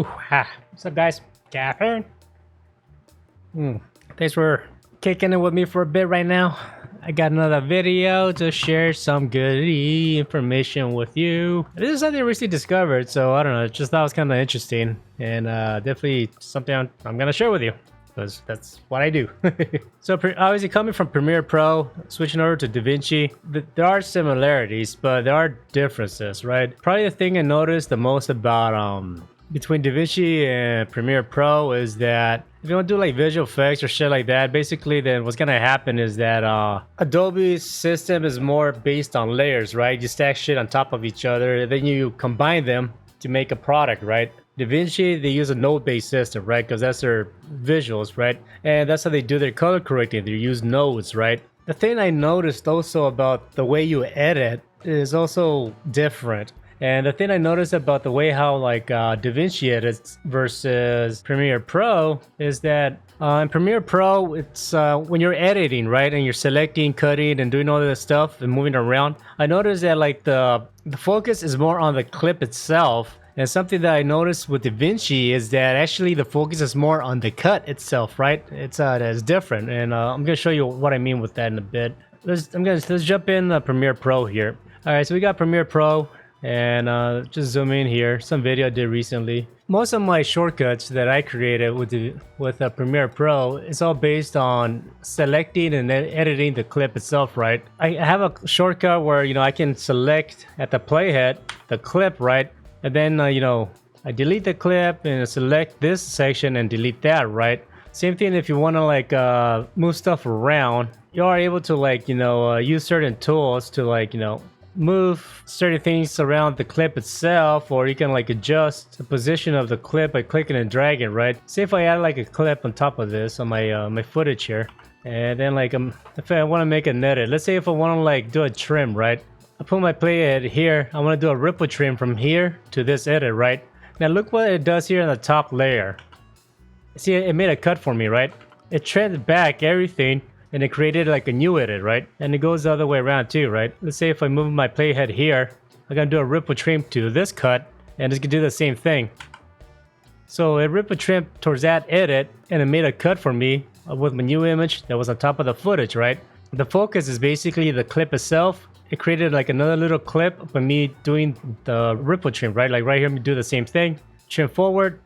What's up, guys? Catherine? Thanks for kicking it with me for a bit right now. I got another video to share some good information with you. This is something I recently discovered, so I don't know, just thought it was kind of interesting, and definitely something I'm gonna share with you, because that's what I do. So obviously coming from Premiere Pro, switching over to DaVinci, there are similarities, but there are differences, right? Probably the thing I noticed the most about between DaVinci and Premiere Pro is that if you want to do like visual effects or shit like that, basically then what's gonna happen is that Adobe's system is more based on layers, right? You stack shit on top of each other, and then you combine them to make a product, right? DaVinci, they use a node-based system, right? Because that's their visuals, right? And that's how they do their color correcting. They use nodes, right? The thing I noticed also about the way you edit is also different. And the thing I noticed about the way how like DaVinci edits versus Premiere Pro is that in Premiere Pro, it's when you're editing, right, and you're selecting, cutting, and doing all this stuff and moving around, I noticed that like the focus is more on the clip itself. And something that I noticed with DaVinci is that actually the focus is more on the cut itself, right? It's different, and I'm gonna show you what I mean with that in a bit. Let's jump in Premiere Pro here. All right, so we got Premiere Pro. And just zoom in here, some video I did recently. Most of my shortcuts that I created with Premiere Pro is all based on selecting and editing the clip itself, right? I have a shortcut where, you know, I can select at the playhead, the clip, right? And then, you know, I delete the clip and select this section and delete that, right? Same thing if you want to like move stuff around, you are able to like, you know, use certain tools to like, you know, move certain things around the clip itself, or you can like adjust the position of the clip by clicking and dragging, right? Say if I add like a clip on top of this on my my footage here, and then like if I want to make an edit, let's say if I want to like do a trim, right? I put my playhead here, I want to do a ripple trim from here to this edit, right? Now look what it does here in the top layer. See, it made a cut for me, right? It trimmed back everything and it created like a new edit, right? And it goes the other way around too, right? Let's say if I move my playhead here, I'm gonna do a ripple trim to this cut, and it's gonna do the same thing. So it ripple trim towards that edit, and it made a cut for me with my new image that was on top of the footage, right? The focus is basically the clip itself. It created like another little clip of me doing the ripple trim, right? Like right here, me do the same thing, trim forward.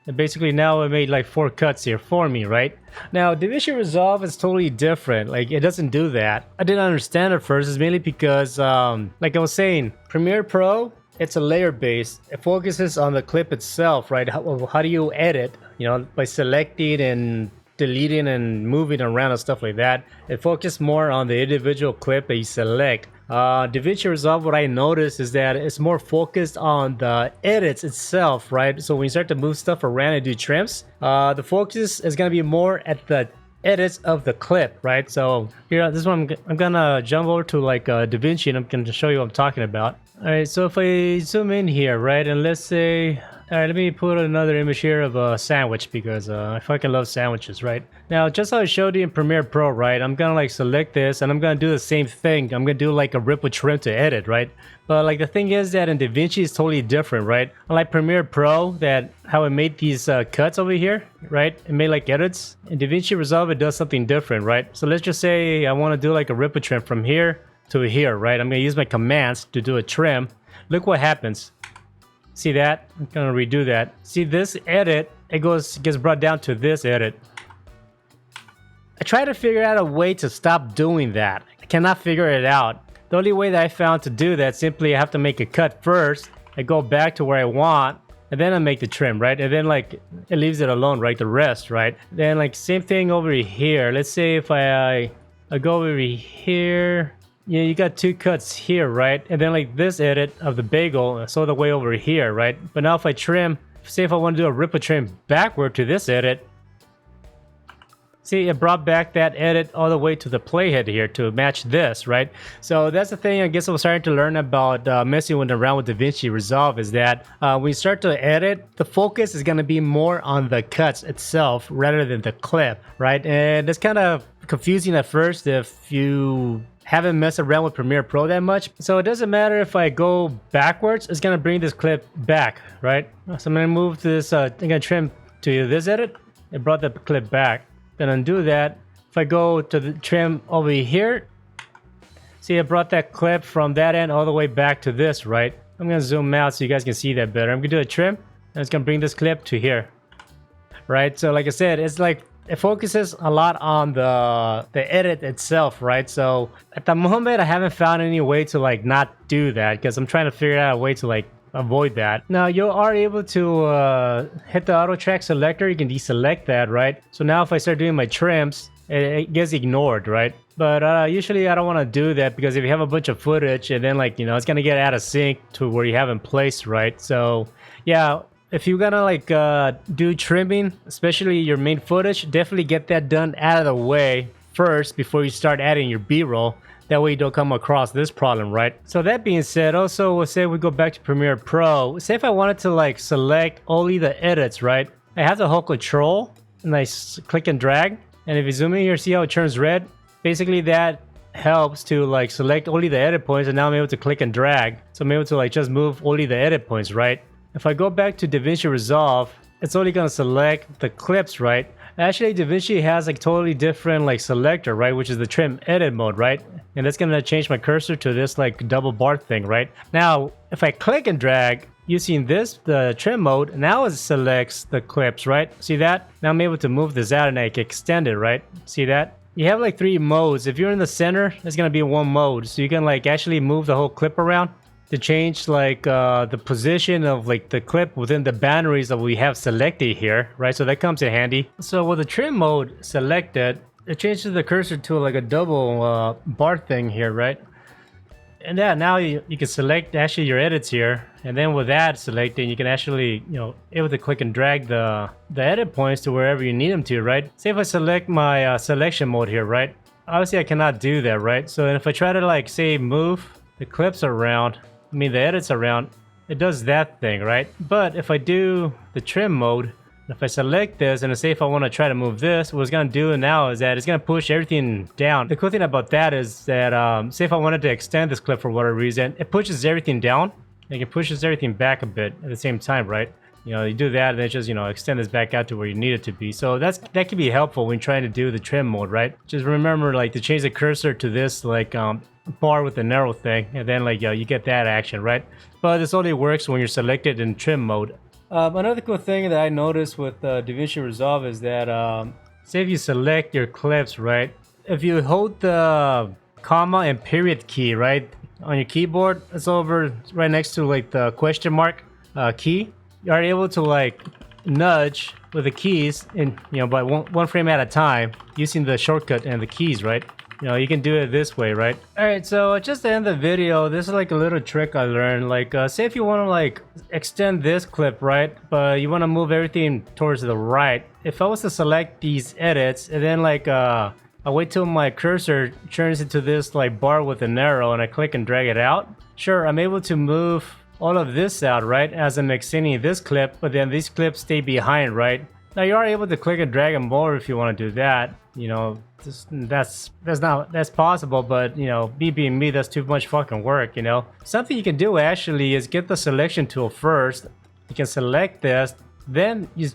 And basically now it made like 4 cuts here for me, right? Now DaVinci Resolve is totally different. Like it doesn't do that. I didn't understand at first. It's mainly because like I was saying, Premiere Pro, it's a layer based. It focuses on the clip itself, right? How do you edit? You know, by selecting and deleting and moving around and stuff like that. It focuses more on the individual clip that you select. DaVinci Resolve, what I noticed is that it's more focused on the edits itself, right? So when you start to move stuff around and do trims, the focus is going to be more at the edits of the clip, right? So here, this one, I'm gonna jump over to like DaVinci, and I'm gonna show you what I'm talking about. All right, so if I zoom in here, right, and let's say, all right, let me put another image here of a sandwich, because I fucking love sandwiches, right? Now, just how I showed you in Premiere Pro, right, I'm gonna like select this, and I'm gonna do the same thing. I'm gonna do like a ripple trim to edit, right? But like the thing is that in DaVinci is totally different, right? Unlike Premiere Pro, that how it made these cuts over here, right? It made like edits. In DaVinci Resolve, it does something different, right? So let's just say I want to do like a ripple trim from here to here, right? I'm gonna use my commands to do a trim. Look what happens. See that? I'm gonna redo that. See this edit, it gets brought down to this edit. I try to figure out a way to stop doing that. I cannot figure it out. The only way that I found to do that, simply I have to make a cut first. I go back to where I want, and then I make the trim, right? And then like it leaves it alone, right? The rest, right? Then like same thing over here. Let's say if I go over here. Yeah, you got 2 cuts here, right? And then like this edit of the bagel, so the way over here, right? But now if I trim, say if I want to do a ripple trim backward to this edit, see, it brought back that edit all the way to the playhead here to match this, right? So that's the thing I guess I was starting to learn about messing around with DaVinci Resolve, is that when you start to edit, the focus is going to be more on the cuts itself rather than the clip, right? And it's kind of confusing at first if you haven't messed around with Premiere Pro that much. So it doesn't matter if I go backwards, it's gonna bring this clip back, right? So I'm gonna move this, I'm gonna trim to this edit. It brought the clip back. Then undo that. If I go to the trim over here, see, I brought that clip from that end all the way back to this, right? I'm gonna zoom out so you guys can see that better. I'm gonna do a trim, and it's gonna bring this clip to here, right? So like I said, it's like, it focuses a lot on the edit itself, right? So at the moment, I haven't found any way to like not do that because I'm trying to figure out a way to like avoid that. Now you are able to hit the auto track selector. You can deselect that, right? So now if I start doing my trims, it gets ignored, right? But usually I don't want to do that because if you have a bunch of footage and then like, you know, it's gonna get out of sync to where you have in place, right? So yeah, if you're gonna like do trimming, especially your main footage, definitely get that done out of the way first before you start adding your B-roll. That way you don't come across this problem, right? So that being said, also we'll say we go back to Premiere Pro. Say if I wanted to like select only the edits, right? I have to hold Control and I click and drag. And if you zoom in here, see how it turns red? Basically that helps to like select only the edit points, and now I'm able to click and drag. So I'm able to like just move only the edit points, right? If I go back to DaVinci Resolve, it's only gonna select the clips, right? Actually, DaVinci has like totally different like selector, right? Which is the trim edit mode, right? And that's gonna change my cursor to this like double bar thing, right? Now, if I click and drag using this, the trim mode, now it selects the clips, right? See that? Now I'm able to move this out and I can extend it, right? See that? You have like 3 modes. If you're in the center, it's gonna be one mode. So you can like actually move the whole clip around to change like the position of like the clip within the boundaries that we have selected here, right? So that comes in handy. So with the trim mode selected, it changes the cursor to like a double bar thing here, right? And yeah, now you can select actually your edits here, and then with that selected, you can actually, you know, able to click and drag the edit points to wherever you need them to, right? Say if I select my selection mode here, right? Obviously I cannot do that, right? So if I try to like say move the clips around, I mean the edits around, it does that thing, right? But if I do the trim mode, if I select this and say if I want to try to move this, what it's going to do now is that it's going to push everything down. The cool thing about that is that say if I wanted to extend this clip for whatever reason, it pushes everything down. Like it pushes everything back a bit at the same time, right? You know, you do that and then just, you know, extend this back out to where you need it to be. So that can be helpful when trying to do the trim mode, right? Just remember like to change the cursor to this like bar with the narrow thing, and then like you get that action, right? But this only works when you're selected in trim mode. Another cool thing that I noticed with DaVinci Resolve is that say if you select your clips, right? If you hold the comma and period key, right, on your keyboard, it's over right next to like the question mark key. You are able to like nudge with the keys in, you know, by one frame at a time using the shortcut and the keys, right? You know, you can do it this way, right? Alright, so just to end the video, this is like a little trick I learned. Like, say if you want to like extend this clip, right? But you want to move everything towards the right. If I was to select these edits and then like I wait till my cursor turns into this like bar with an arrow and I click and drag it out, sure, I'm able to move all of this out, right? As I'm extending this clip, but then these clips stay behind, right? Now you are able to click and drag them more if you want to do that. You know, that's possible, but you know, me being me, that's too much fucking work. You know, something you can do actually is get the selection tool first. You can select this, then you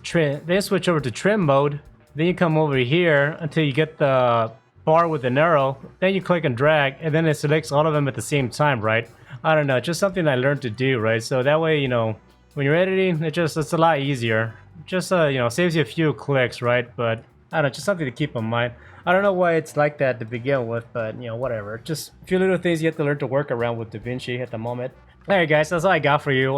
then switch over to trim mode. Then you come over here until you get the bar with an arrow. Then you click and drag, and then it selects all of them at the same time, right? I don't know, just something I learned to do, right? So that way, you know, when you're editing, it's a lot easier. Just you know, saves you a few clicks, right? But I don't know, just something to keep in mind. I don't know why it's like that to begin with, but you know, whatever. Just a few little things you have to learn to work around with DaVinci at the moment. Alright guys, that's all I got for you.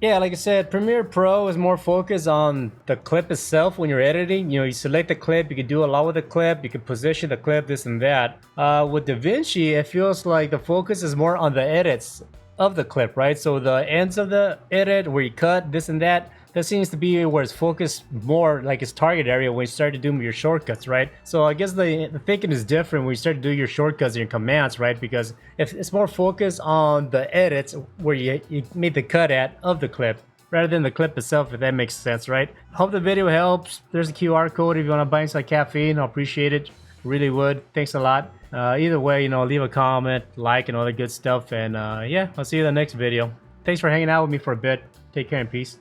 Yeah, like I said, Premiere Pro is more focused on the clip itself when you're editing. You know, you select the clip, you can do a lot with the clip, you can position the clip, this and that. With DaVinci, it feels like the focus is more on the edits of the clip, right? So the ends of the edit where you cut, this and that seems to be where it's focused more, like its target area when you start to do your shortcuts, right? So I guess the thinking is different when you start to do your shortcuts and your commands, right? Because if it's more focused on the edits where you made the cut at of the clip rather than the clip itself, if that makes sense, right? Hope the video helps. There's a QR code if you want to buy some caffeine. I'll appreciate it. Really would. Thanks a lot. Either way, you know, leave a comment, like, and all the good stuff. And yeah, I'll see you in the next video. Thanks for hanging out with me for a bit. Take care and peace.